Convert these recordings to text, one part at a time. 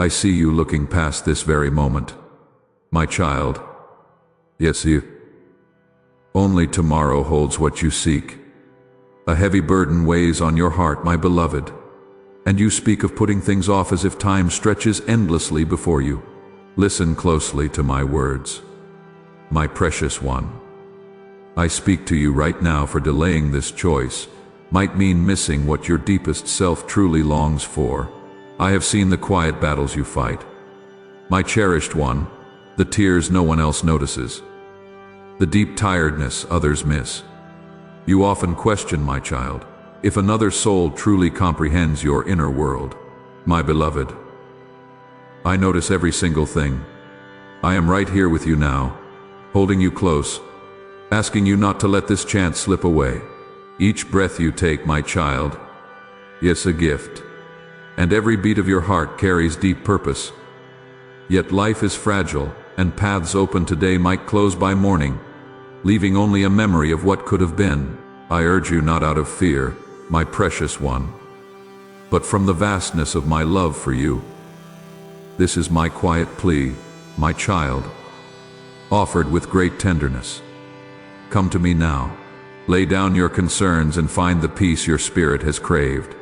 I see you looking past this very moment. My child. Yes, you. Only tomorrow holds what you seek. A heavy burden weighs on your heart, my beloved, and you speak of putting things off as if time stretches endlessly before you. Listen closely to my words. My precious one, I speak to you right now, for delaying this choice might mean missing what your deepest self truly longs for. I have seen the quiet battles you fight. My cherished one, the tears no one else notices, the deep tiredness others miss. You often question, my child, if another soul truly comprehends your inner world. My beloved, I notice every single thing. I am right here with you now, holding you close, asking you not to let this chance slip away. Each breath you take, my child, yes, a gift, and every beat of your heart carries deep purpose. Yet life is fragile, and paths open today might close by morning, leaving only a memory of what could have been. I urge you not out of fear, my precious one, but from the vastness of my love for you. This is my quiet plea, my child, offered with great tenderness. Come to me now. Lay down your concerns and find the peace your spirit has craved.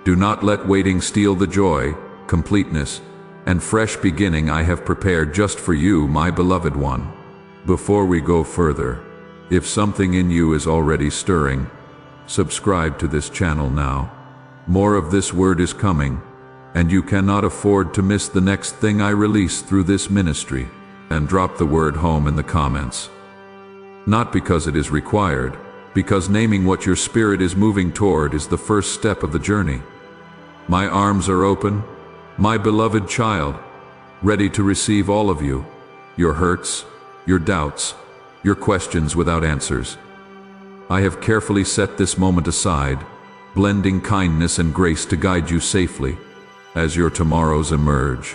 Do not let waiting steal the joy, completeness, and fresh beginning I have prepared just for you, my beloved one. Before we go further, if something in you is already stirring, subscribe to this channel now. More of this word is coming, and you cannot afford to miss the next thing I release through this ministry. And drop the word home in the comments. Not because it is required, because naming what your spirit is moving toward is the first step of the journey. My arms are open, my beloved child, ready to receive all of you, your hurts, your doubts, your questions without answers. I have carefully set this moment aside, blending kindness and grace to guide you safely as your tomorrows emerge.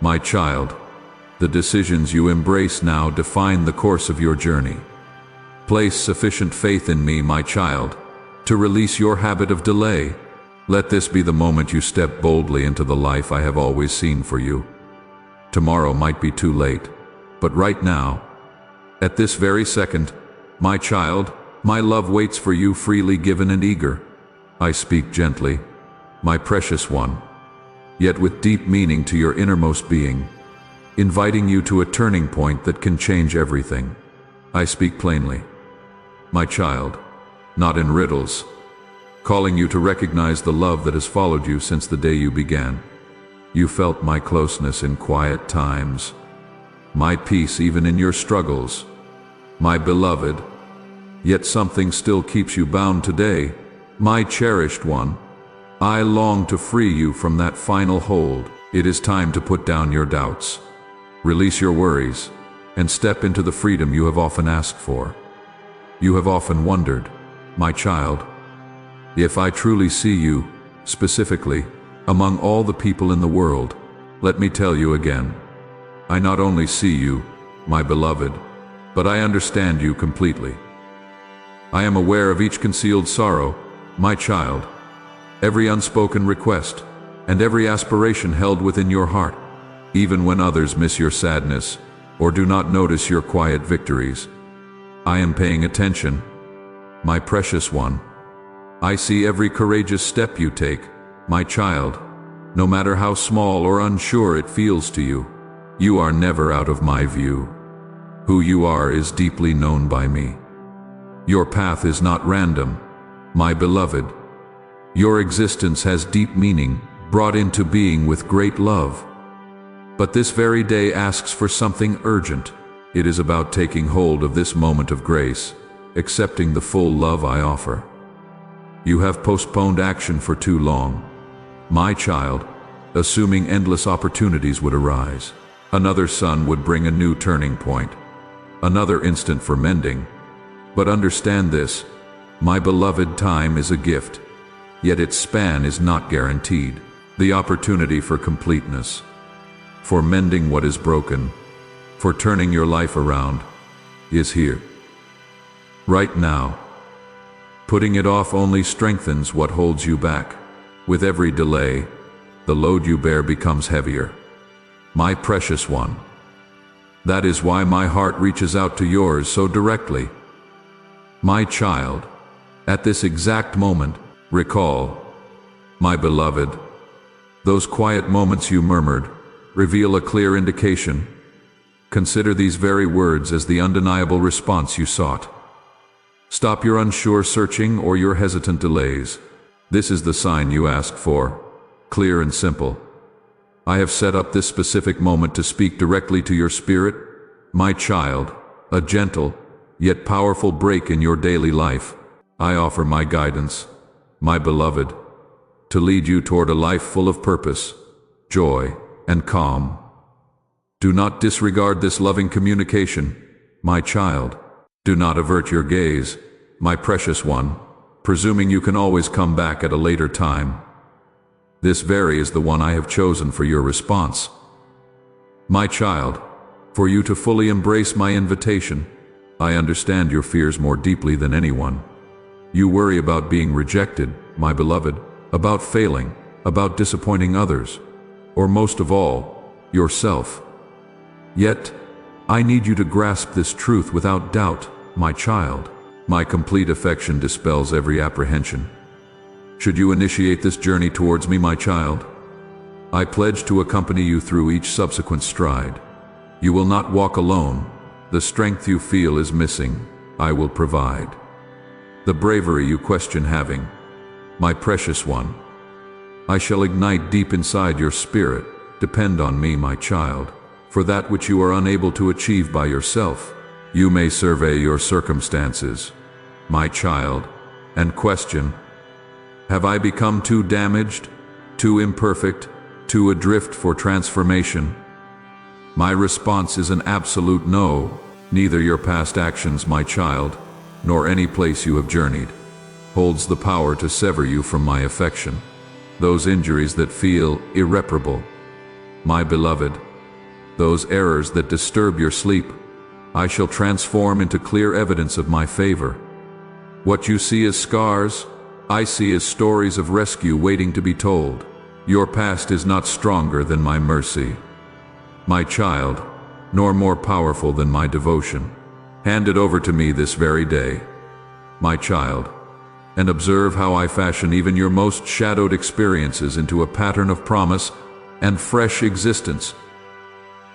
My child, the decisions you embrace now define the course of your journey. Place sufficient faith in me, my child, to release your habit of delay. Let this be the moment you step boldly into the life I have always seen for you. Tomorrow might be too late, but right now, at this very second, my child, my love waits for you, freely given and eager. I speak gently, my precious one, yet with deep meaning to your innermost being, inviting you to a turning point that can change everything. I speak plainly, my child, not in riddles, calling you to recognize the love that has followed you since the day you began. You felt my closeness in quiet times, my peace even in your struggles, my beloved, yet something still keeps you bound today, my cherished one. I long to free you from that final hold. It is time to put down your doubts, release your worries, and step into the freedom you have often asked for. You have often wondered, my child, if I truly see you, specifically, among all the people in the world. Let me tell you again, I not only see you, my beloved, but I understand you completely. I am aware of each concealed sorrow, my child, every unspoken request, and every aspiration held within your heart. Even when others miss your sadness, or do not notice your quiet victories, I am paying attention, my precious one. I see every courageous step you take, my child, no matter how small or unsure it feels to you. You are never out of my view. Who you are is deeply known by me. Your path is not random, my beloved. Your existence has deep meaning, brought into being with great love. But this very day asks for something urgent. It is about taking hold of this moment of grace, accepting the full love I offer. You have postponed action for too long, my child, assuming endless opportunities would arise. Another sun would bring a new turning point, another instant for mending. But understand this, my beloved, time is a gift, yet its span is not guaranteed. The opportunity for completeness, for mending what is broken, for turning your life around, is here. Right now. Putting it off only strengthens what holds you back. With every delay, the the load you bear becomes heavier. My precious one. That is why my heart reaches out to yours so directly. My child, at this exact moment, recall, my beloved, those quiet moments you murmured reveal a clear indication. Consider these very words as the undeniable response you sought. Stop your unsure searching or your hesitant delays. This is the sign you asked for, clear and simple. I have set up this specific moment to speak directly to your spirit, my child, a gentle, yet powerful break in your daily life. I offer my guidance, my beloved, to lead you toward a life full of purpose, joy, and calm. Do not disregard this loving communication, my child. Do not avert your gaze, my precious one, presuming you can always come back at a later time. This very is the one I have chosen for your response. My child, for you to fully embrace my invitation. I understand your fears more deeply than anyone. You worry about being rejected, my beloved, about failing, about disappointing others, or most of all, yourself. Yet, I need you to grasp this truth without doubt, my child. My complete affection dispels every apprehension. Should you initiate this journey towards me, my child, I pledge to accompany you through each subsequent stride. You will not walk alone. The strength you feel is missing, I will provide. The bravery you question having, my precious one, I shall ignite deep inside your spirit. Depend on me, my child, for that which you are unable to achieve by yourself. You may survey your circumstances, my child, and question, have I become too damaged, too imperfect, too adrift for transformation? My response is an absolute no. Neither your past actions, my child, nor any place you have journeyed, holds the power to sever you from my affection. Those injuries that feel irreparable, my beloved, those errors that disturb your sleep, I shall transform into clear evidence of my favor. What you see as scars, I see as stories of rescue waiting to be told. Your past is not stronger than my mercy, my child, nor more powerful than my devotion. Hand it over to me this very day, my child, and observe how I fashion even your most shadowed experiences into a pattern of promise and fresh existence.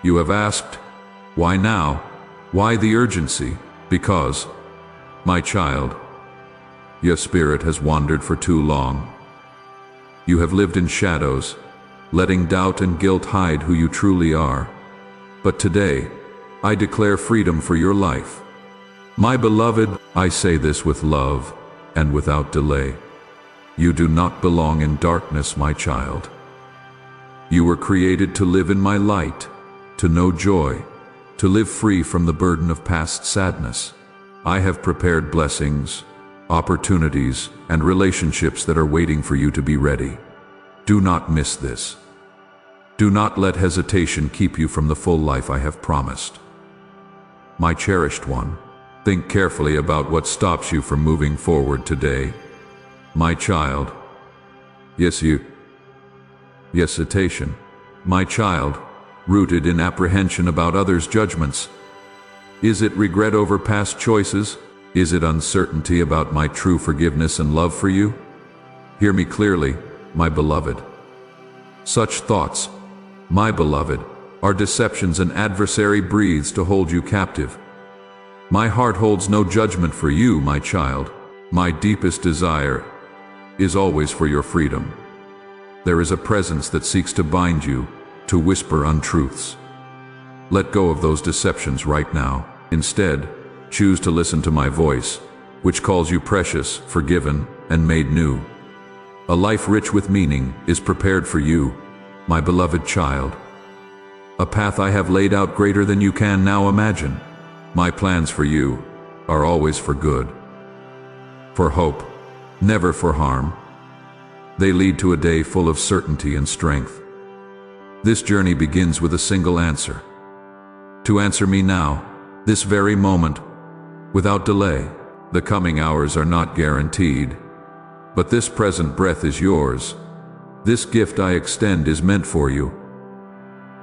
You have asked, why now? Why the urgency? Because, my child, your spirit has wandered for too long. You have lived in shadows, letting doubt and guilt hide who you truly are. But today, I declare freedom for your life. My beloved, I say this with love and without delay. You do not belong in darkness, my child. You were created to live in my light, to know joy, to live free from the burden of past sadness. I have prepared blessings, opportunities, and relationships that are waiting for you to be ready. Do not miss this. Do not let hesitation keep you from the full life I have promised. My cherished one, think carefully about what stops you from moving forward today. My child. Hesitation. My child, rooted in apprehension about others' judgments. Is it regret over past choices? Is it uncertainty about my true forgiveness and love for you? Hear me clearly, my beloved. Such thoughts, my beloved, are deceptions an adversary breathes to hold you captive. My heart holds no judgment for you, my child. My deepest desire is always for your freedom. There is a presence that seeks to bind you, to whisper untruths. Let go of those deceptions right now. Instead, choose to listen to my voice, which calls you precious, forgiven, and made new. A life rich with meaning is prepared for you, my beloved child. A path I have laid out greater than you can now imagine. My plans for you are always for good, for hope, never for harm. They lead to a day full of certainty and strength. This journey begins with a single answer. To answer me now, this very moment, without delay. The coming hours are not guaranteed, but this present breath is yours. This gift I extend is meant for you.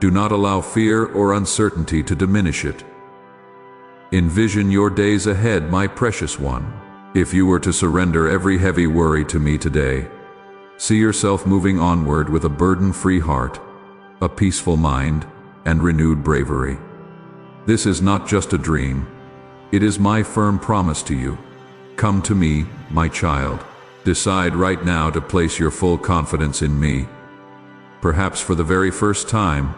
Do not allow fear or uncertainty to diminish it. Envision your days ahead, my precious one. If you were to surrender every heavy worry to me today, see yourself moving onward with a burden-free heart, a peaceful mind, and renewed bravery. This is not just a dream. It is my firm promise to you. Come to me, my child. Decide right now to place your full confidence in me. Perhaps for the very first time,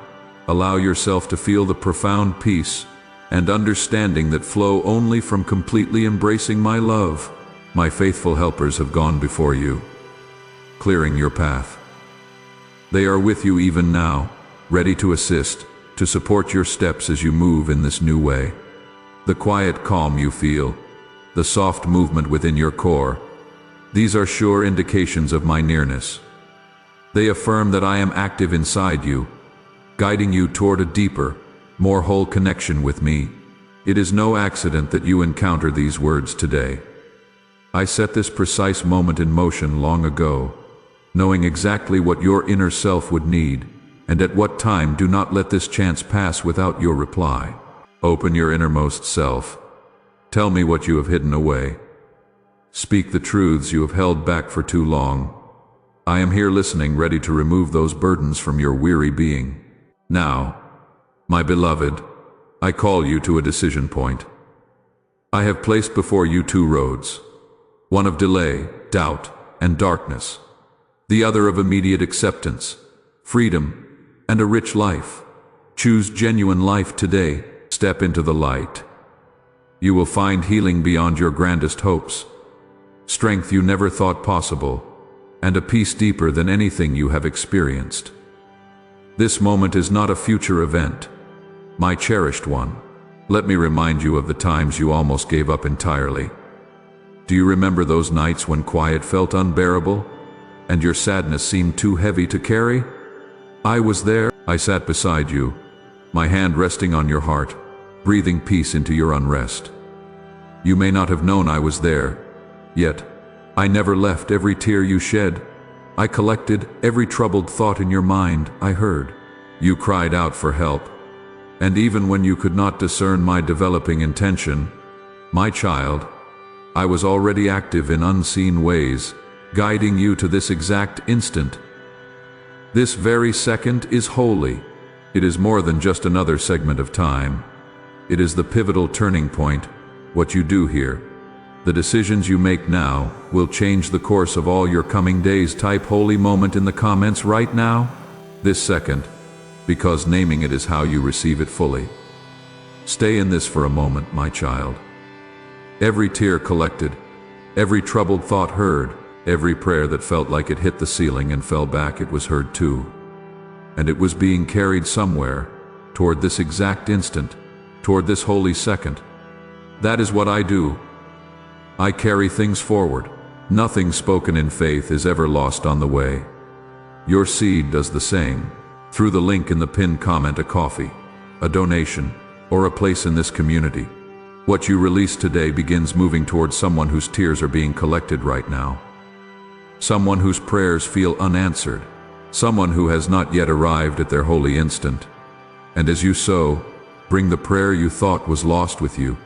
allow yourself to feel the profound peace and understanding that flow only from completely embracing my love. My faithful helpers have gone before you, clearing your path. They are with you even now, ready to assist, to support your steps as you move in this new way. The quiet calm you feel, the soft movement within your core, these are sure indications of my nearness. They affirm that I am active inside you, guiding you toward a deeper, more whole connection with me. It is no accident that you encounter these words today. I set this precise moment in motion long ago, knowing exactly what your inner self would need, and at what time. Do not let this chance pass without your reply. Open your innermost self. Tell me what you have hidden away. Speak the truths you have held back for too long. I am here listening, ready to remove those burdens from your weary being. Now, my beloved, I call you to a decision point. I have placed before you two roads, one of delay, doubt, and darkness, the other of immediate acceptance, freedom, and a rich life. Choose genuine life today. Step into the light. You will find healing beyond your grandest hopes, strength you never thought possible, and a peace deeper than anything you have experienced. This moment is not a future event, my cherished one. Let me remind you of the times you almost gave up entirely. Do you remember those nights when quiet felt unbearable, and your sadness seemed too heavy to carry? I was there. I sat beside you, my hand resting on your heart, breathing peace into your unrest. You may not have known I was there, yet I never left every tear you shed. I collected every troubled thought in your mind. I heard. You cried out for help. And even when you could not discern my developing intention, my child, I was already active in unseen ways, guiding you to this exact instant. This very second is holy. It is more than just another segment of time. It is the pivotal turning point. What you do here, the decisions you make now, will change the course of all your coming days. Type holy moment in the comments right now. This second, because naming it is how you receive it fully. Stay in this for a moment, my child. Every tear collected, every troubled thought heard, every prayer that felt like it hit the ceiling and fell back, it was heard too. And it was being carried somewhere, toward this exact instant, toward this holy second. That is what I do. I carry things forward. Nothing spoken in faith is ever lost on the way. Your seed does the same. Through the link in the pinned comment, a coffee, a donation, or a place in this community. What you release today begins moving towards someone whose tears are being collected right now. Someone whose prayers feel unanswered. Someone who has not yet arrived at their holy instant. And as you sow, bring the prayer you thought was lost with you.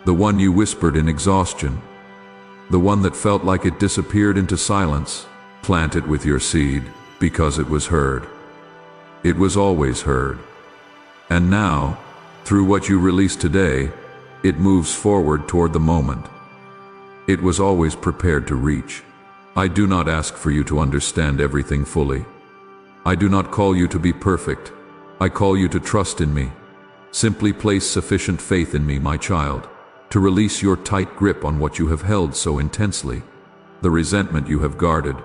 The one you whispered in exhaustion. The one that felt like it disappeared into silence. Plant it with your seed, because it was heard. It was always heard. And now, through what you release today, it moves forward toward the moment it was always prepared to reach. I do not ask for you to understand everything fully. I do not call you to be perfect. I call you to trust in me. Simply place sufficient faith in me, my child, to release your tight grip on what you have held so intensely, the resentment you have guarded,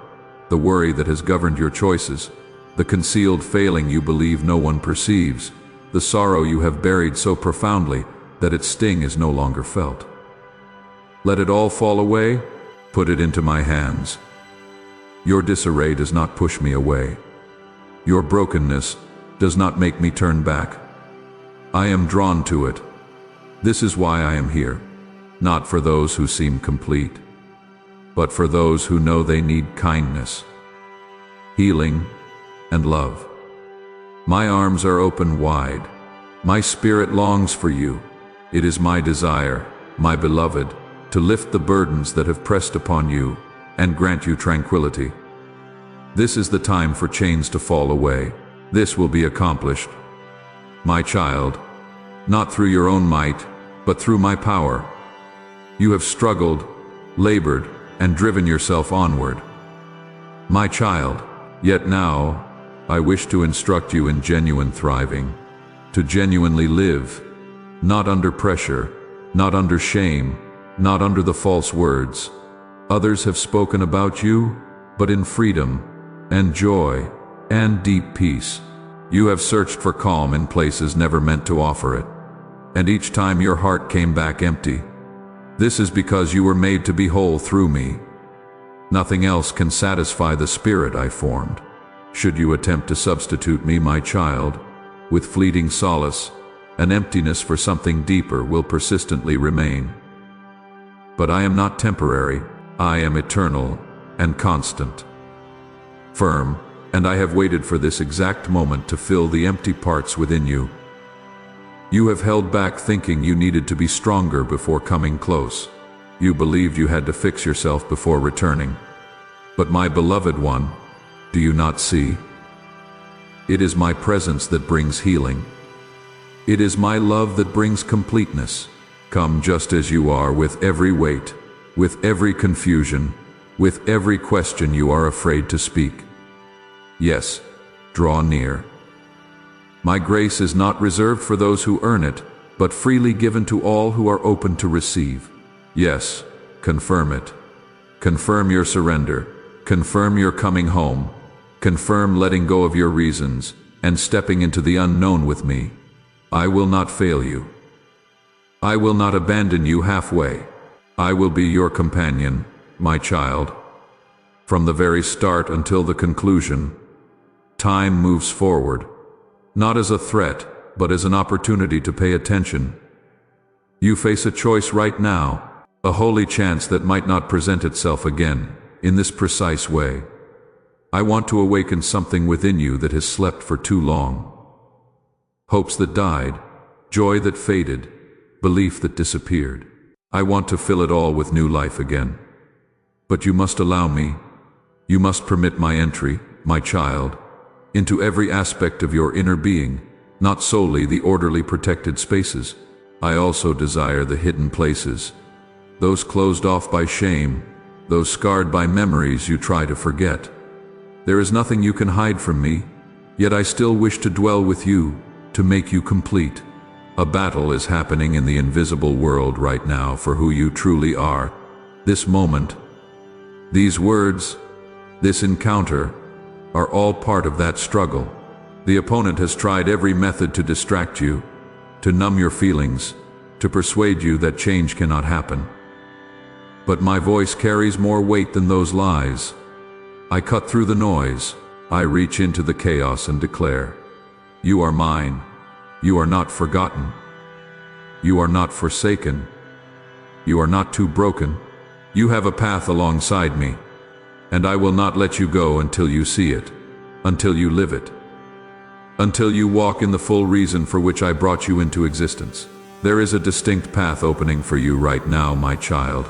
the worry that has governed your choices, the concealed failing you believe no one perceives, the sorrow you have buried so profoundly that its sting is no longer felt. Let it all fall away. Put it into my hands. Your disarray does not push me away. Your brokenness does not make me turn back. I am drawn to it. This is why I am here, not for those who seem complete, but for those who know they need kindness. healing, and love. My arms are open wide. My spirit longs for you. It is my desire, my beloved, to lift the burdens that have pressed upon you and grant you tranquility. This is the time for chains to fall away. This will be accomplished, my child, not through your own might, but through my power. You have struggled, labored, and driven yourself onward, my child. Yet now, I wish to instruct you in genuine thriving, to genuinely live, not under pressure, not under shame, not under the false words others have spoken about you, but in freedom and joy and deep peace. You have searched for calm in places never meant to offer it, and each time your heart came back empty. This is because you were made to be whole through me. Nothing else can satisfy the spirit I formed. Should you attempt to substitute me, my child, with fleeting solace, an emptiness for something deeper will persistently remain. But I am not temporary. I am eternal and constant, firm, and I have waited for this exact moment to fill the empty parts within you. You have held back thinking you needed to be stronger before coming close. You believed you had to fix yourself before returning. But my beloved one, do you not see? It is my presence that brings healing. It is my love that brings completeness. Come just as you are, with every weight, with every confusion, with every question you are afraid to speak. Yes, draw near. My grace is not reserved for those who earn it, but freely given to all who are open to receive. Yes, confirm it. Confirm your surrender. Confirm your coming home. Confirm letting go of your reasons and stepping into the unknown with me. I will not fail you. I will not abandon you halfway. I will be your companion, my child. From the very start until the conclusion, time moves forward, not as a threat, but as an opportunity to pay attention. You face a choice right now, a holy chance that might not present itself again, in this precise way. I want to awaken something within you that has slept for too long. Hopes that died, joy that faded, belief that disappeared. I want to fill it all with new life again. But you must allow me, you must permit my entry, my child, into every aspect of your inner being, not solely the orderly protected spaces. I also desire the hidden places, those closed off by shame, those scarred by memories you try to forget. There is nothing you can hide from me, yet I still wish to dwell with you, to make you complete. A battle is happening in the invisible world right now for who you truly are. This moment, these words, this encounter, are all part of that struggle. The opponent has tried every method to distract you, to numb your feelings, to persuade you that change cannot happen. But my voice carries more weight than those lies. I cut through the noise. I reach into the chaos and declare, you are mine. You are not forgotten. You are not forsaken. You are not too broken. You have a path alongside me, and I will not let you go until you see it, until you live it, until you walk in the full reason for which I brought you into existence. There is a distinct path opening for you right now, my child.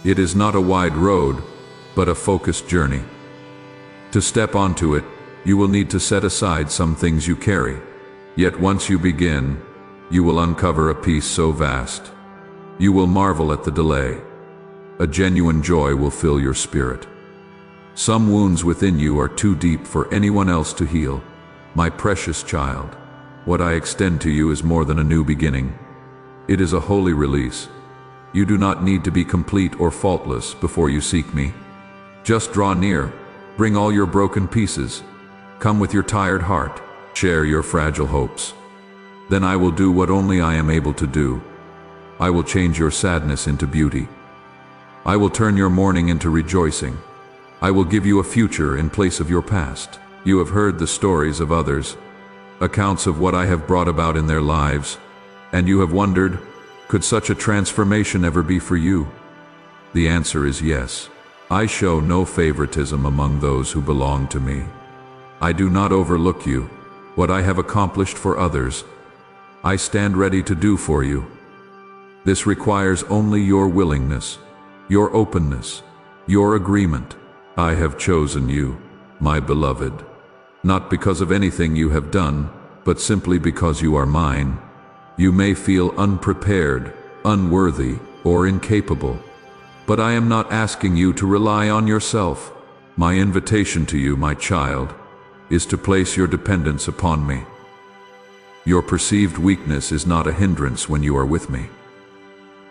It is not a wide road, but a focused journey. To step onto it, you will need to set aside some things you carry. Yet once you begin, you will uncover a peace so vast. You will marvel at the delay. A genuine joy will fill your spirit. Some wounds within you are too deep for anyone else to heal. My precious child, what I extend to you is more than a new beginning. It is a holy release. You do not need to be complete or faultless before you seek me. Just draw near, bring all your broken pieces. Come with your tired heart, share your fragile hopes. Then I will do what only I am able to do. I will change your sadness into beauty. I will turn your mourning into rejoicing. I will give you a future in place of your past. You have heard the stories of others, accounts of what I have brought about in their lives, and you have wondered, could such a transformation ever be for you? The answer is yes. I show no favoritism among those who belong to me. I do not overlook you. What I have accomplished for others, I stand ready to do for you. This requires only your willingness, your openness, your agreement. I have chosen you, my beloved, not because of anything you have done, but simply because you are mine. You may feel unprepared, unworthy, or incapable, but I am not asking you to rely on yourself. My invitation to you, my child, is to place your dependence upon me. Your perceived weakness is not a hindrance when you are with me.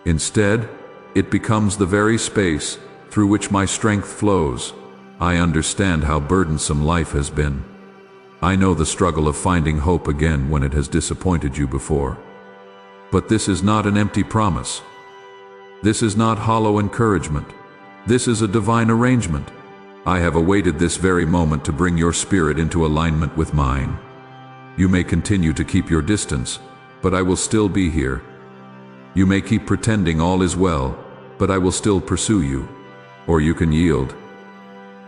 Instead, it becomes the very space through which my strength flows. I understand how burdensome life has been. I know the struggle of finding hope again when it has disappointed you before. But this is not an empty promise. This is not hollow encouragement. This is a divine arrangement. I have awaited this very moment to bring your spirit into alignment with mine. You may continue to keep your distance, but I will still be here. You may keep pretending all is well, but I will still pursue you. Or you can yield.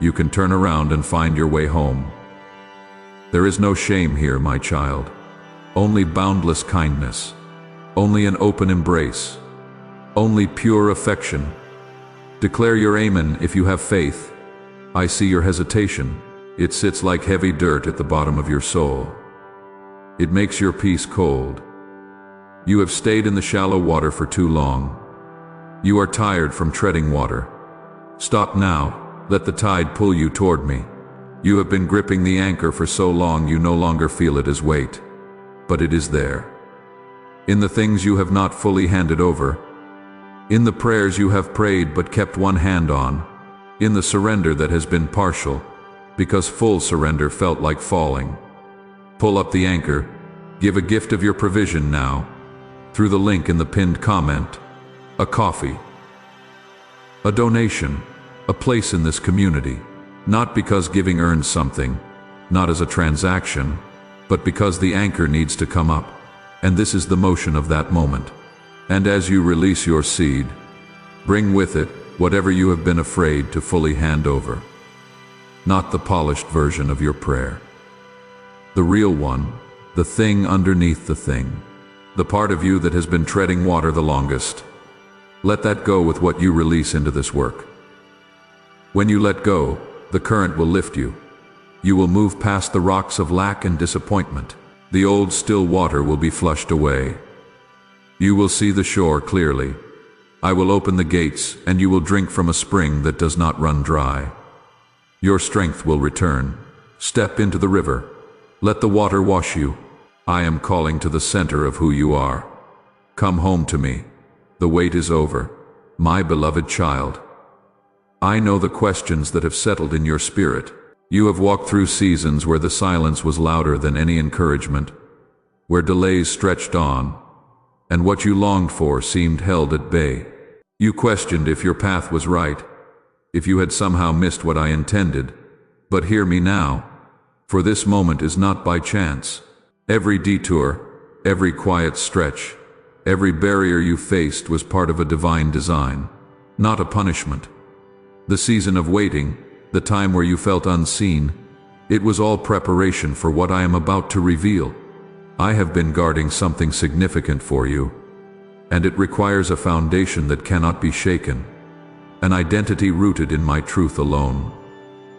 You can turn around and find your way home. There is no shame here, my child. Only boundless kindness. Only an open embrace. Only pure affection. Declare your amen if you have faith. I see your hesitation. It sits like heavy dirt at the bottom of your soul. It makes your peace cold. You have stayed in the shallow water for too long. You are tired from treading water. Stop now. Let the tide pull you toward me. You have been gripping the anchor for so long you no longer feel it as weight. But it is there. In the things you have not fully handed over. In the prayers you have prayed but kept one hand on. In the surrender that has been partial, because full surrender felt like falling. Pull up the anchor. Give a gift of your provision now. Through the link in the pinned comment. A coffee. A donation. A place in this community. Not because giving earns something. Not as a transaction. But because the anchor needs to come up. And this is the motion of that moment. And as you release your seed, bring with it whatever you have been afraid to fully hand over. Not the polished version of your prayer. The real one, the thing underneath the thing. The part of you that has been treading water the longest. Let that go with what you release into this work. When you let go, the current will lift you. You will move past the rocks of lack and disappointment. The old still water will be flushed away. You will see the shore clearly. I will open the gates, and you will drink from a spring that does not run dry. Your strength will return. Step into the river. Let the water wash you. I am calling to the center of who you are. Come home to me. The wait is over, my beloved child. I know the questions that have settled in your spirit. You have walked through seasons where the silence was louder than any encouragement, where delays stretched on, and what you longed for seemed held at bay. You questioned if your path was right, if you had somehow missed what I intended. But hear me now, for this moment is not by chance. Every detour, every quiet stretch, every barrier you faced was part of a divine design, not a punishment. The season of waiting, the time where you felt unseen, it was all preparation for what I am about to reveal. I have been guarding something significant for you, and it requires a foundation that cannot be shaken, an identity rooted in my truth alone.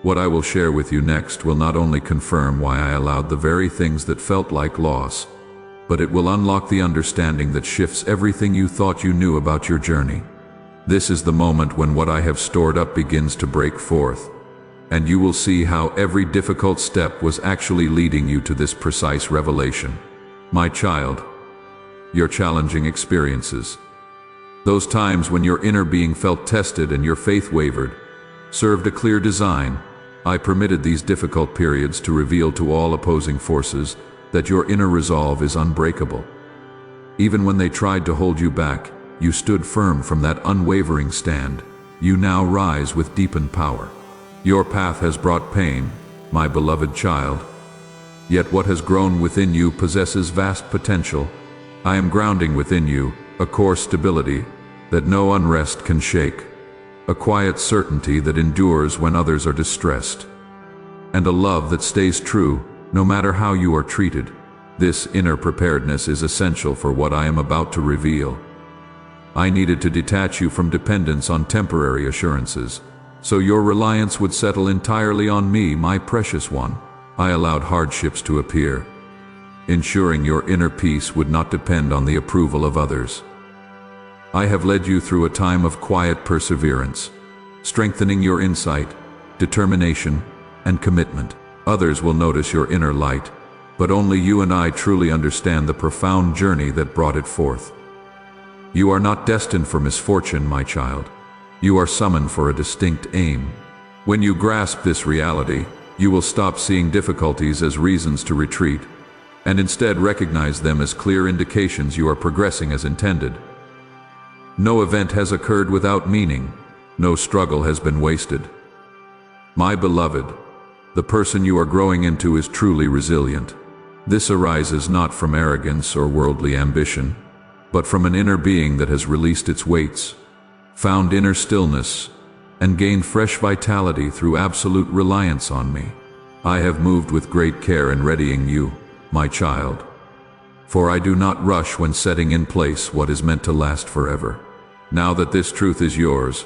What I will share with you next will not only confirm why I allowed the very things that felt like loss, but it will unlock the understanding that shifts everything you thought you knew about your journey. This is the moment when what I have stored up begins to break forth, and you will see how every difficult step was actually leading you to this precise revelation. My child, your challenging experiences, those times when your inner being felt tested and your faith wavered, served a clear design. I permitted these difficult periods to reveal to all opposing forces that your inner resolve is unbreakable. Even when they tried to hold you back, you stood firm from that unwavering stand. You now rise with deepened power. Your path has brought pain, my beloved child. Yet what has grown within you possesses vast potential. I am grounding within you a core stability that no unrest can shake, a quiet certainty that endures when others are distressed, and a love that stays true no matter how you are treated. This inner preparedness is essential for what I am about to reveal. I needed to detach you from dependence on temporary assurances, so your reliance would settle entirely on me, my precious one. I allowed hardships to appear, ensuring your inner peace would not depend on the approval of others. I have led you through a time of quiet perseverance, strengthening your insight, determination, and commitment. Others will notice your inner light, but only you and I truly understand the profound journey that brought it forth. You are not destined for misfortune, my child. You are summoned for a distinct aim. When you grasp this reality, you will stop seeing difficulties as reasons to retreat, and instead recognize them as clear indications you are progressing as intended. No event has occurred without meaning. No struggle has been wasted. My beloved, the person you are growing into is truly resilient. This arises not from arrogance or worldly ambition, but from an inner being that has released its weights, found inner stillness, and gained fresh vitality through absolute reliance on me. I have moved with great care in readying you, my child, for I do not rush when setting in place what is meant to last forever. Now that this truth is yours,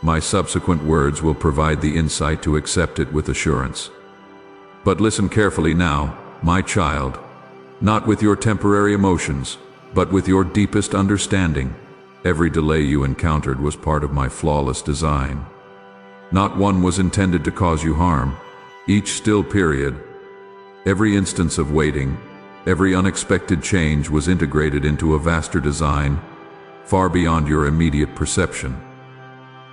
my subsequent words will provide the insight to accept it with assurance. But listen carefully now, my child, not with your temporary emotions, but with your deepest understanding. Every delay you encountered was part of my flawless design. Not one was intended to cause you harm. Each still period, every instance of waiting, every unexpected change was integrated into a vaster design, far beyond your immediate perception.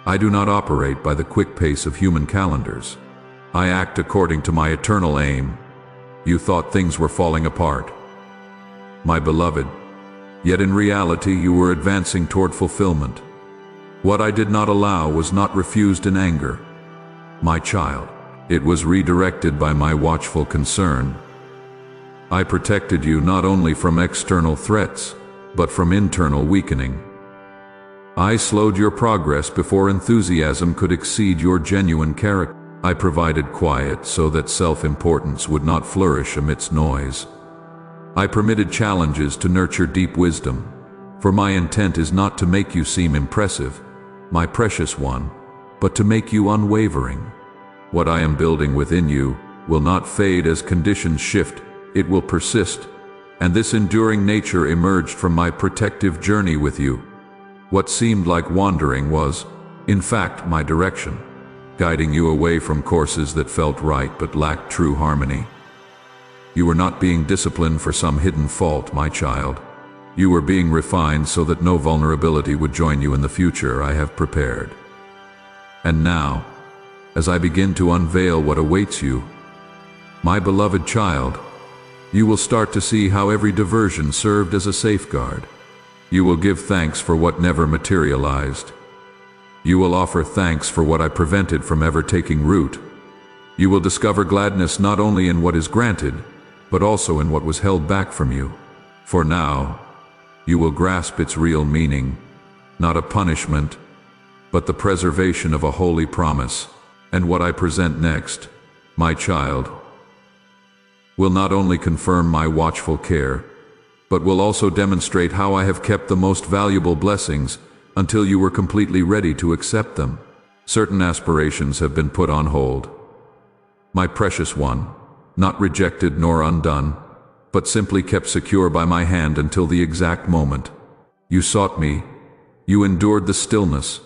I do not operate by the quick pace of human calendars. I act according to my eternal aim. You thought things were falling apart, my beloved, yet in reality you were advancing toward fulfillment. What I did not allow was not refused in anger, my child. It was redirected by my watchful concern. I protected you not only from external threats, but from internal weakening. I slowed your progress before enthusiasm could exceed your genuine character. I provided quiet so that self-importance would not flourish amidst noise. I permitted challenges to nurture deep wisdom, for my intent is not to make you seem impressive, my precious one, but to make you unwavering. What I am building within you will not fade as conditions shift, it will persist, and this enduring nature emerged from my protective journey with you. What seemed like wandering was, in fact, my direction, guiding you away from courses that felt right but lacked true harmony. You were not being disciplined for some hidden fault, my child. You were being refined so that no vulnerability would join you in the future I have prepared. And now, as I begin to unveil what awaits you, my beloved child, you will start to see how every diversion served as a safeguard. You will give thanks for what never materialized. You will offer thanks for what I prevented from ever taking root. You will discover gladness not only in what is granted, but also in what was held back from you. For now, you will grasp its real meaning, not a punishment, but the preservation of a holy promise. And what I present next, my child, will not only confirm my watchful care, but will also demonstrate how I have kept the most valuable blessings until you were completely ready to accept them. Certain aspirations have been put on hold, my precious one, not rejected nor undone, but simply kept secure by my hand until the exact moment. You sought me, you endured the stillness.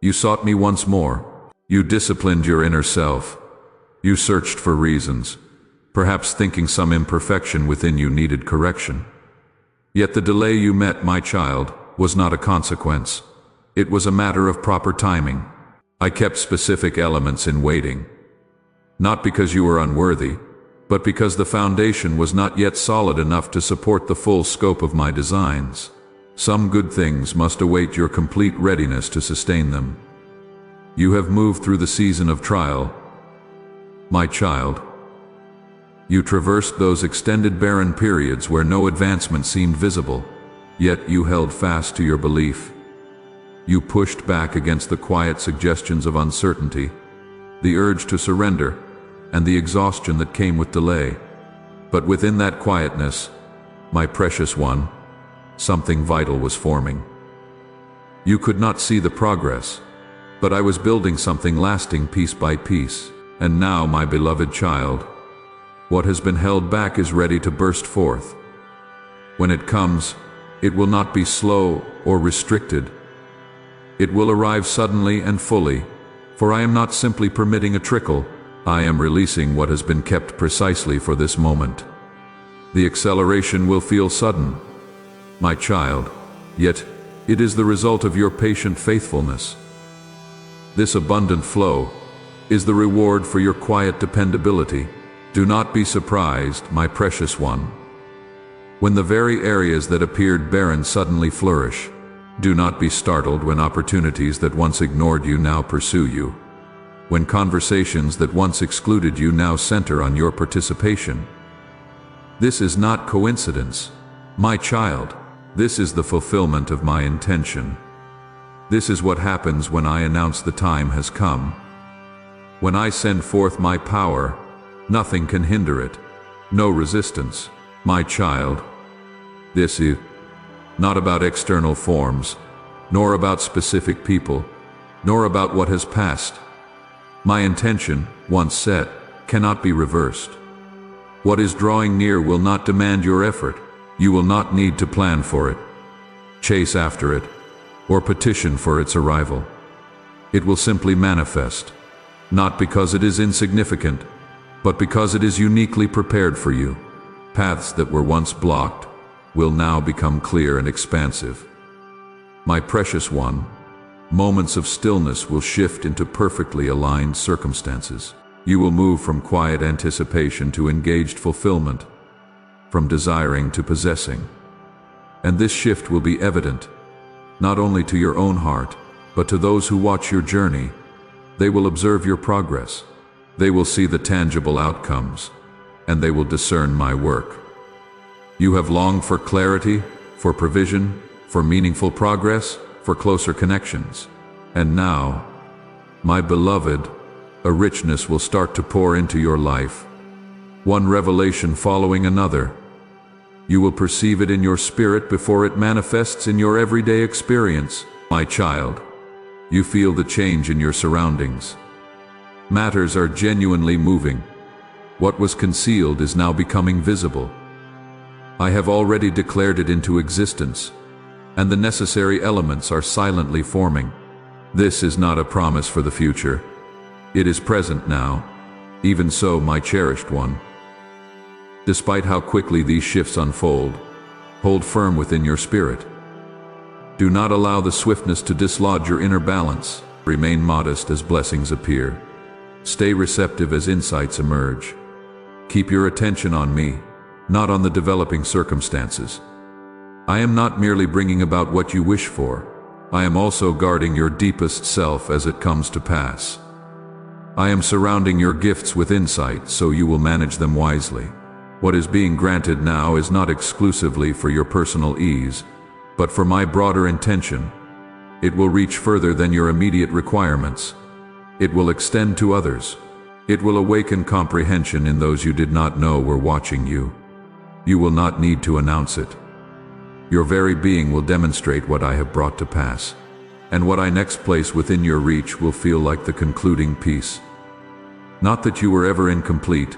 You sought me once more. You disciplined your inner self. You searched for reasons, perhaps thinking some imperfection within you needed correction. Yet the delay you met, my child, was not a consequence. It was a matter of proper timing. I kept specific elements in waiting, not because you were unworthy, but because the foundation was not yet solid enough to support the full scope of my designs. Some good things must await your complete readiness to sustain them. You have moved through the season of trial, my child. You traversed those extended barren periods where no advancement seemed visible, yet you held fast to your belief. You pushed back against the quiet suggestions of uncertainty, the urge to surrender, and the exhaustion that came with delay. But within that quietness, my precious one, something vital was forming. You could not see the progress, but I was building something lasting piece by piece. And now, my beloved child, what has been held back is ready to burst forth. When it comes, it will not be slow or restricted. It will arrive suddenly and fully, for I am not simply permitting a trickle, I am releasing what has been kept precisely for this moment. The acceleration will feel sudden, my child, yet it is the result of your patient faithfulness. This abundant flow is the reward for your quiet dependability. Do not be surprised, my precious one, when the very areas that appeared barren suddenly flourish. Do not be startled when opportunities that once ignored you now pursue you, when conversations that once excluded you now center on your participation. This is not coincidence, my child. This is the fulfillment of my intention. This is what happens when I announce the time has come. When I send forth my power, nothing can hinder it. No resistance, my child. This is not about external forms, nor about specific people, nor about what has passed. My intention, once set, cannot be reversed. What is drawing near will not demand your effort. You will not need to plan for it, chase after it, or petition for its arrival. It will simply manifest, not because it is insignificant, but because it is uniquely prepared for you. Paths that were once blocked will now become clear and expansive. My precious one, moments of stillness will shift into perfectly aligned circumstances. You will move from quiet anticipation to engaged fulfillment, from desiring to possessing. And this shift will be evident, not only to your own heart, but to those who watch your journey. They will observe your progress. They will see the tangible outcomes, and they will discern my work. You have longed for clarity, for provision, for meaningful progress, for closer connections. And now, my beloved, a richness will start to pour into your life, one revelation following another. You will perceive it in your spirit before it manifests in your everyday experience. My child, you feel the change in your surroundings. Matters are genuinely moving. What was concealed is now becoming visible. I have already declared it into existence, and the necessary elements are silently forming. This is not a promise for the future. It is present now. Even so, my cherished one, despite how quickly these shifts unfold, hold firm within your spirit. Do not allow the swiftness to dislodge your inner balance. Remain modest as blessings appear. Stay receptive as insights emerge. Keep your attention on me, not on the developing circumstances. I am not merely bringing about what you wish for. I am also guarding your deepest self as it comes to pass. I am surrounding your gifts with insight so you will manage them wisely. What is being granted now is not exclusively for your personal ease, but for my broader intention. It will reach further than your immediate requirements. It will extend to others. It will awaken comprehension in those you did not know were watching you. You will not need to announce it. Your very being will demonstrate what I have brought to pass, and what I next place within your reach will feel like the concluding piece. Not that you were ever incomplete,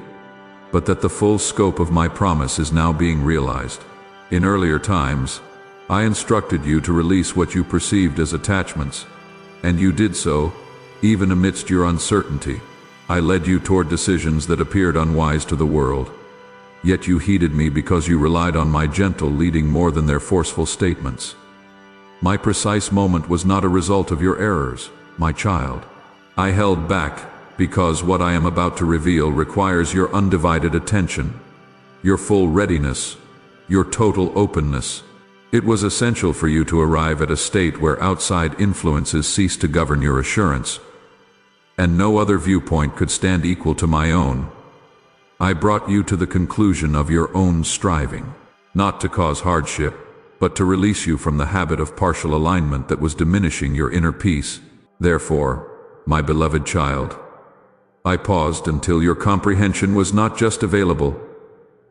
but that the full scope of my promise is now being realized. In earlier times, I instructed you to release what you perceived as attachments, and you did so, even amidst your uncertainty. I led you toward decisions that appeared unwise to the world. Yet you heeded me because you relied on my gentle leading more than their forceful statements. My precise moment was not a result of your errors, my child. I held back because what I am about to reveal requires your undivided attention, your full readiness, your total openness. It was essential for you to arrive at a state where outside influences cease to govern your assurance, and no other viewpoint could stand equal to my own. I brought you to the conclusion of your own striving, not to cause hardship, but to release you from the habit of partial alignment that was diminishing your inner peace. Therefore, my beloved child, I paused until your comprehension was not just available,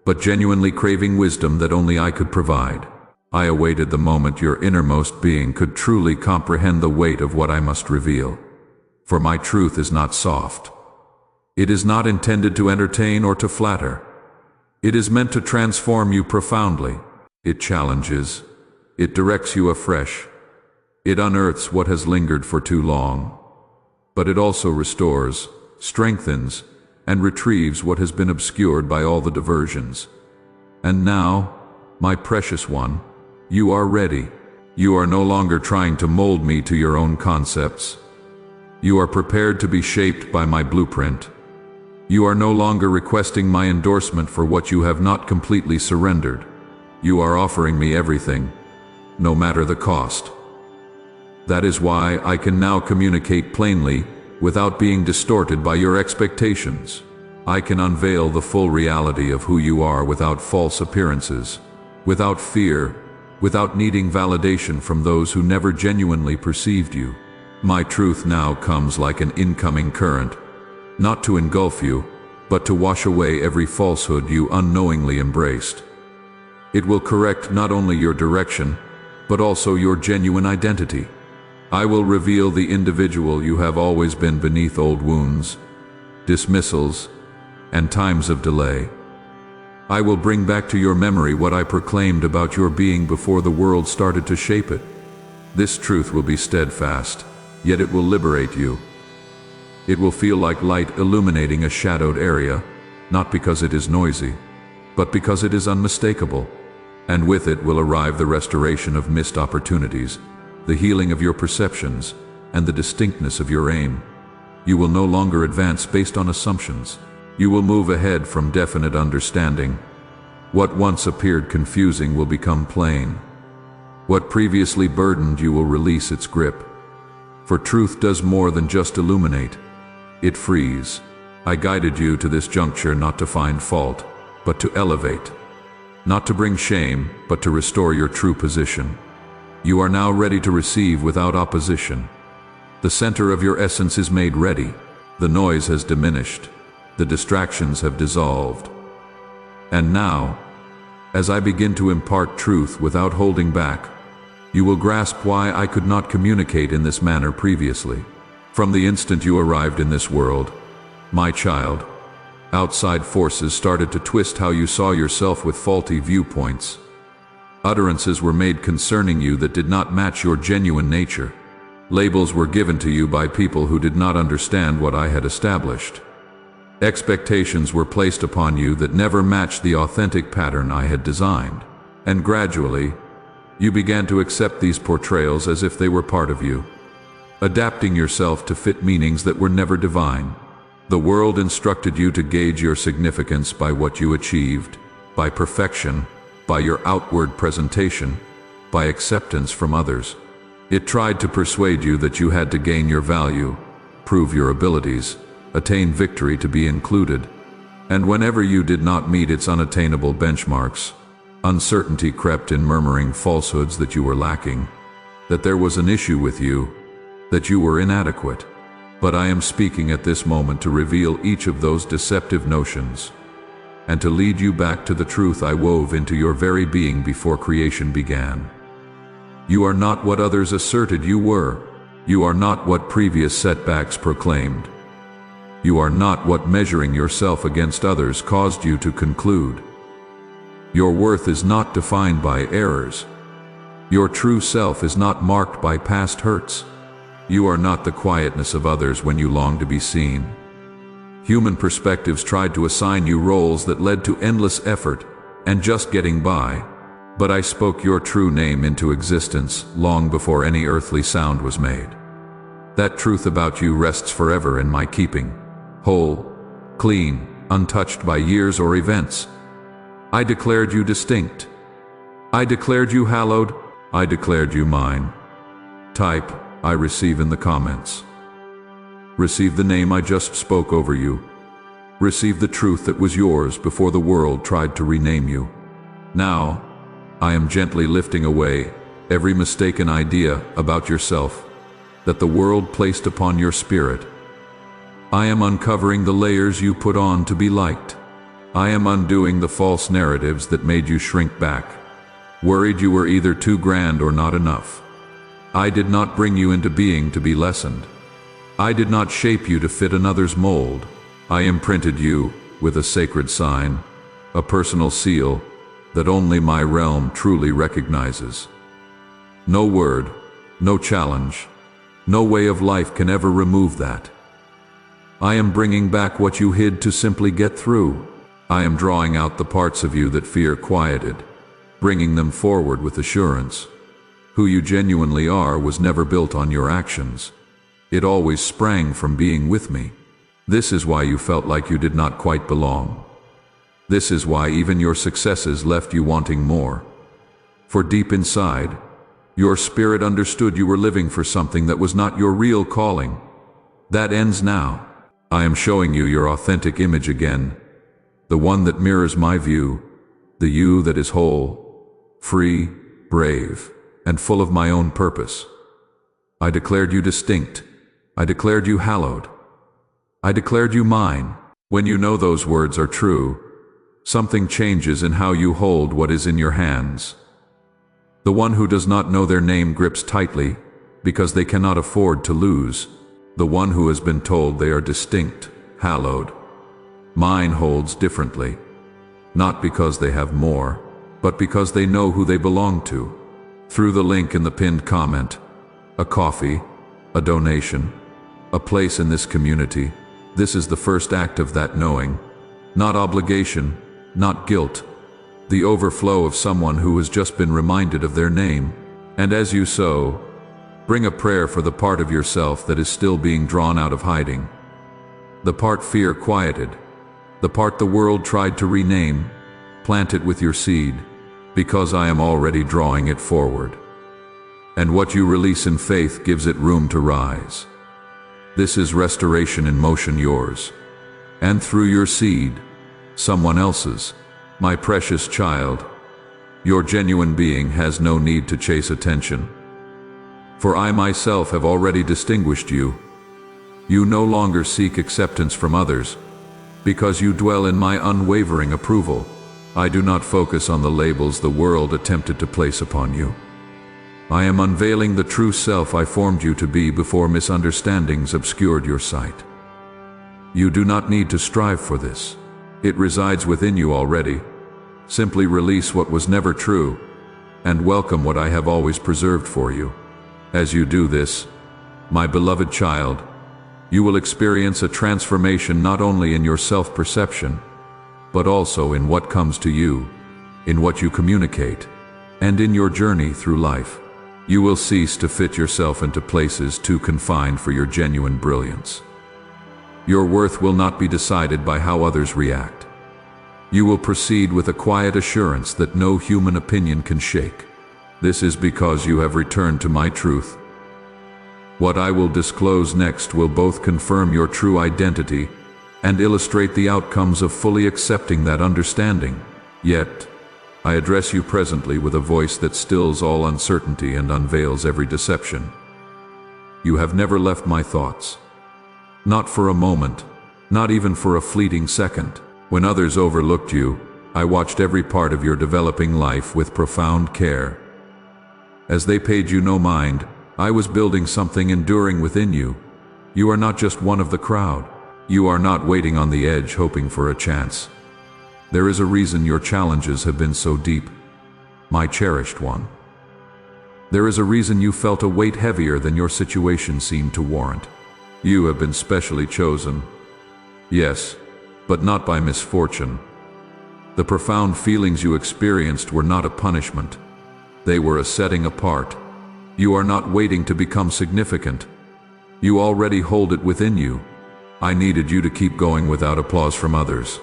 but genuinely craving wisdom that only I could provide. I awaited the moment your innermost being could truly comprehend the weight of what I must reveal. For my truth is not soft. It is not intended to entertain or to flatter. It is meant to transform you profoundly. It challenges. It directs you afresh. It unearths what has lingered for too long. But it also restores, strengthens, and retrieves what has been obscured by all the diversions. And now, my precious one, you are ready. You are no longer trying to mold me to your own concepts. You are prepared to be shaped by my blueprint. You are no longer requesting my endorsement for what you have not completely surrendered. You are offering me everything, no matter the cost. That is why I can now communicate plainly without being distorted by your expectations. I can unveil the full reality of who you are without false appearances, without fear, without needing validation from those who never genuinely perceived you. My truth now comes like an incoming current, not to engulf you, but to wash away every falsehood you unknowingly embraced. It will correct not only your direction, but also your genuine identity. I will reveal the individual you have always been beneath old wounds, dismissals, and times of delay. I will bring back to your memory what I proclaimed about your being before the world started to shape it. This truth will be steadfast, yet it will liberate you. It will feel like light illuminating a shadowed area, not because it is noisy, but because it is unmistakable. And with it will arrive the restoration of missed opportunities, the healing of your perceptions, and the distinctness of your aim. You will no longer advance based on assumptions. You will move ahead from definite understanding. What once appeared confusing will become plain. What previously burdened you will release its grip. For truth does more than just illuminate. It frees. I guided you to this juncture not to find fault, but to elevate. Not to bring shame, but to restore your true position. You are now ready to receive without opposition. The center of your essence is made ready. The noise has diminished. The distractions have dissolved. And now, as I begin to impart truth without holding back, you will grasp why I could not communicate in this manner previously. From the instant you arrived in this world, my child, outside forces started to twist how you saw yourself with faulty viewpoints. Utterances were made concerning you that did not match your genuine nature. Labels were given to you by people who did not understand what I had established. Expectations were placed upon you that never matched the authentic pattern I had designed. And gradually, you began to accept these portrayals as if they were part of you, adapting yourself to fit meanings that were never divine. The world instructed you to gauge your significance by what you achieved, by perfection, by your outward presentation, by acceptance from others. It tried to persuade you that you had to gain your value, prove your abilities, attain victory to be included. And whenever you did not meet its unattainable benchmarks, uncertainty crept in, murmuring falsehoods that you were lacking, that there was an issue with you, that you were inadequate. But I am speaking at this moment to reveal each of those deceptive notions, and to lead you back to the truth I wove into your very being before creation began. You are not what others asserted you were. You are not what previous setbacks proclaimed. You are not what measuring yourself against others caused you to conclude. Your worth is not defined by errors. Your true self is not marked by past hurts. You are not the quietness of others when you long to be seen. Human perspectives tried to assign you roles that led to endless effort and just getting by. But I spoke your true name into existence long before any earthly sound was made. That truth about you rests forever in my keeping, whole, clean, untouched by years or events. I declared you distinct. I declared you hallowed. I declared you mine. Type, I receive in the comments. Receive the name I just spoke over you. Receive the truth that was yours before the world tried to rename you. Now, I am gently lifting away every mistaken idea about yourself that the world placed upon your spirit. I am uncovering the layers you put on to be liked. I am undoing the false narratives that made you shrink back, worried you were either too grand or not enough. I did not bring you into being to be lessened. I did not shape you to fit another's mold. I imprinted you with a sacred sign, a personal seal that only my realm truly recognizes. No word, no challenge, no way of life can ever remove that. I am bringing back what you hid to simply get through. I am drawing out the parts of you that fear quieted, bringing them forward with assurance. Who you genuinely are was never built on your actions. It always sprang from being with me. This is why you felt like you did not quite belong. This is why even your successes left you wanting more. For deep inside, your spirit understood you were living for something that was not your real calling. That ends now. I am showing you your authentic image again, the one that mirrors my view, the you that is whole, free, brave, and full of my own purpose. I declared you distinct. I declared you hallowed. I declared you mine. When you know those words are true, something changes in how you hold what is in your hands. The one who does not know their name grips tightly because they cannot afford to lose. The one who has been told they are distinct, hallowed. Mine holds differently, not because they have more, but because they know who they belong to. Through the link in the pinned comment, a coffee, a donation, a place in this community, this is the first act of that knowing. Not obligation, not guilt. The overflow of someone who has just been reminded of their name. And as you sow, bring a prayer for the part of yourself that is still being drawn out of hiding. The part fear quieted, the part the world tried to rename. Plant it with your seed, because I am already drawing it forward. And what you release in faith gives it room to rise. This is restoration in motion, yours. And through your seed, someone else's. My precious child, your genuine being has no need to chase attention. For I myself have already distinguished you. You no longer seek acceptance from others, because you dwell in my unwavering approval. I do not focus on the labels the world attempted to place upon you. I am unveiling the true self I formed you to be before misunderstandings obscured your sight. You do not need to strive for this. It resides within you already. Simply release what was never true, and welcome what I have always preserved for you. As you do this, my beloved child, you will experience a transformation not only in your self-perception, but also in what comes to you, in what you communicate, and in your journey through life. You will cease to fit yourself into places too confined for your genuine brilliance. Your worth will not be decided by how others react. You will proceed with a quiet assurance that no human opinion can shake. This is because you have returned to my truth. What I will disclose next will both confirm your true identity and illustrate the outcomes of fully accepting that understanding. Yet, I address you presently with a voice that stills all uncertainty and unveils every deception. You have never left my thoughts. Not for a moment, not even for a fleeting second. When others overlooked you, I watched every part of your developing life with profound care. As they paid you no mind, I was building something enduring within you. You are not just one of the crowd. You are not waiting on the edge hoping for a chance. There is a reason your challenges have been so deep, my cherished one. There is a reason you felt a weight heavier than your situation seemed to warrant. You have been specially chosen. Yes, but not by misfortune. The profound feelings you experienced were not a punishment. They were a setting apart. You are not waiting to become significant. You already hold it within you. I needed you to keep going without applause from others.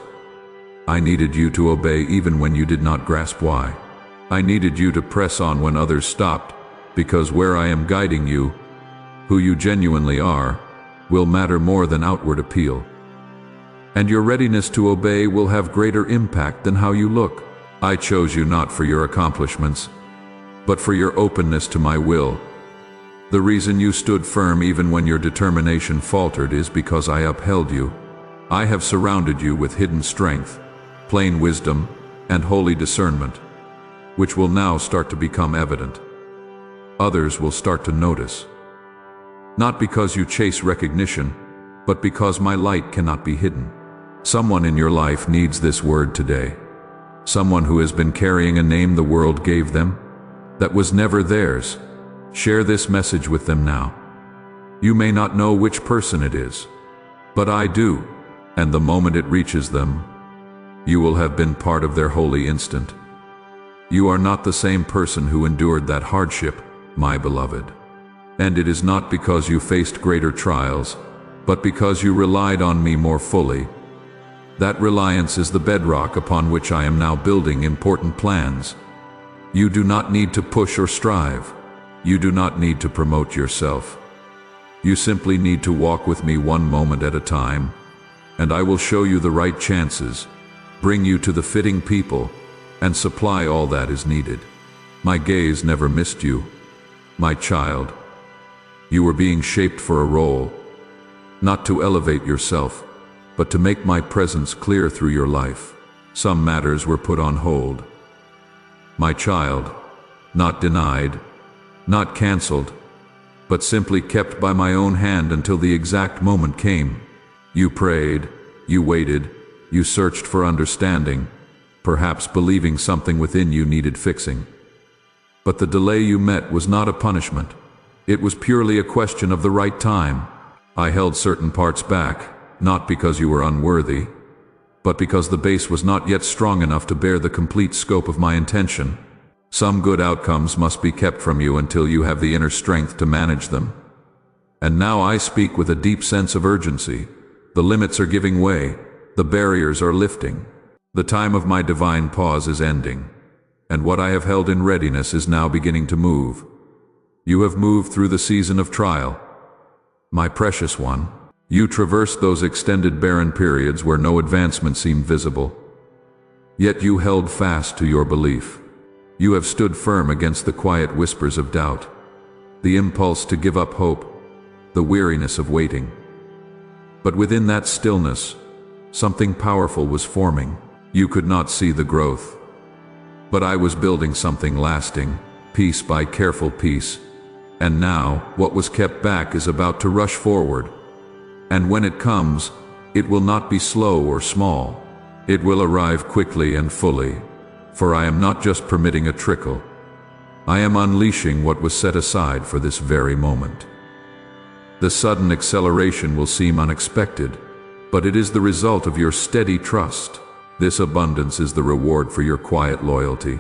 I needed you to obey even when you did not grasp why. I needed you to press on when others stopped, because where I am guiding you, who you genuinely are, will matter more than outward appeal. And your readiness to obey will have greater impact than how you look. I chose you not for your accomplishments, but for your openness to my will. The reason you stood firm even when your determination faltered is because I upheld you. I have surrounded you with hidden strength, plain wisdom, and holy discernment, which will now start to become evident. Others will start to notice. Not because you chase recognition, but because my light cannot be hidden. Someone in your life needs this word today. Someone who has been carrying a name the world gave them, that was never theirs. Share this message with them now. You may not know which person it is, but I do, and the moment it reaches them, you will have been part of their holy instant. You are not the same person who endured that hardship, my beloved. And it is not because you faced greater trials, but because you relied on me more fully. That reliance is the bedrock upon which I am now building important plans. You do not need to push or strive. You do not need to promote yourself. You simply need to walk with me one moment at a time, and I will show you the right chances, bring you to the fitting people, and supply all that is needed. My gaze never missed you, my child. You were being shaped for a role, not to elevate yourself, but to make my presence clear through your life. Some matters were put on hold. My child, not denied, not cancelled, but simply kept by my own hand until the exact moment came. You prayed, you waited, you searched for understanding, perhaps believing something within you needed fixing. But the delay you met was not a punishment. It was purely a question of the right time. I held certain parts back, not because you were unworthy, but because the base was not yet strong enough to bear the complete scope of my intention. Some good outcomes must be kept from you until you have the inner strength to manage them. And now I speak with a deep sense of urgency. The limits are giving way, the barriers are lifting. The time of my divine pause is ending, and what I have held in readiness is now beginning to move. You have moved through the season of trial. My precious one, you traversed those extended barren periods where no advancement seemed visible. Yet you held fast to your belief. You have stood firm against the quiet whispers of doubt, the impulse to give up hope, the weariness of waiting. But within that stillness, something powerful was forming. You could not see the growth, but I was building something lasting, piece by careful piece. And now, what was kept back is about to rush forward. And when it comes, it will not be slow or small. It will arrive quickly and fully, for I am not just permitting a trickle. I am unleashing what was set aside for this very moment. The sudden acceleration will seem unexpected, but it is the result of your steady trust. This abundance is the reward for your quiet loyalty.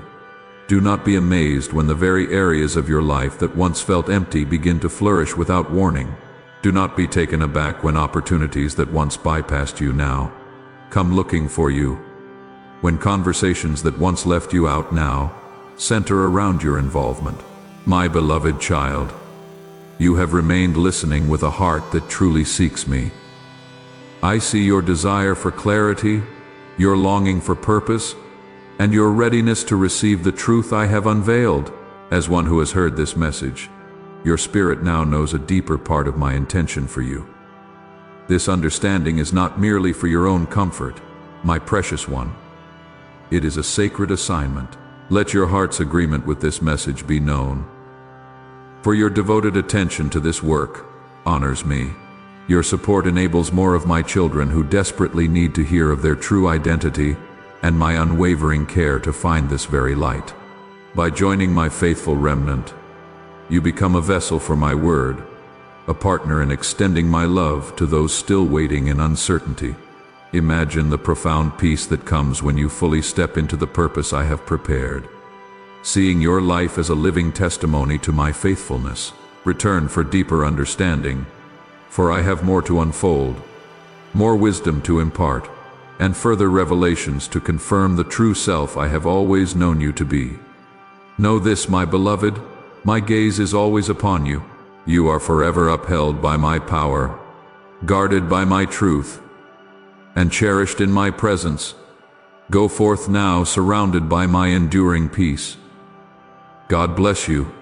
Do not be amazed when the very areas of your life that once felt empty begin to flourish without warning. Do not be taken aback when opportunities that once bypassed you now come looking for you. When conversations that once left you out now center around your involvement. My beloved child, you have remained listening with a heart that truly seeks me. I see your desire for clarity, your longing for purpose, and your readiness to receive the truth I have unveiled. As one who has heard this message, your spirit now knows a deeper part of my intention for you. This understanding is not merely for your own comfort, my precious one. It is a sacred assignment. Let your heart's agreement with this message be known. For your devoted attention to this work honors me. Your support enables more of my children who desperately need to hear of their true identity and my unwavering care to find this very light. By joining my faithful remnant, you become a vessel for my word, a partner in extending my love to those still waiting in uncertainty. Imagine the profound peace that comes when you fully step into the purpose I have prepared. Seeing your life as a living testimony to my faithfulness. Return for deeper understanding, for I have more to unfold, more wisdom to impart, and further revelations to confirm the true self I have always known you to be. Know this, my beloved, my gaze is always upon you. You are forever upheld by my power, guarded by my truth, and cherished in my presence. Go forth now surrounded by my enduring peace. God bless you.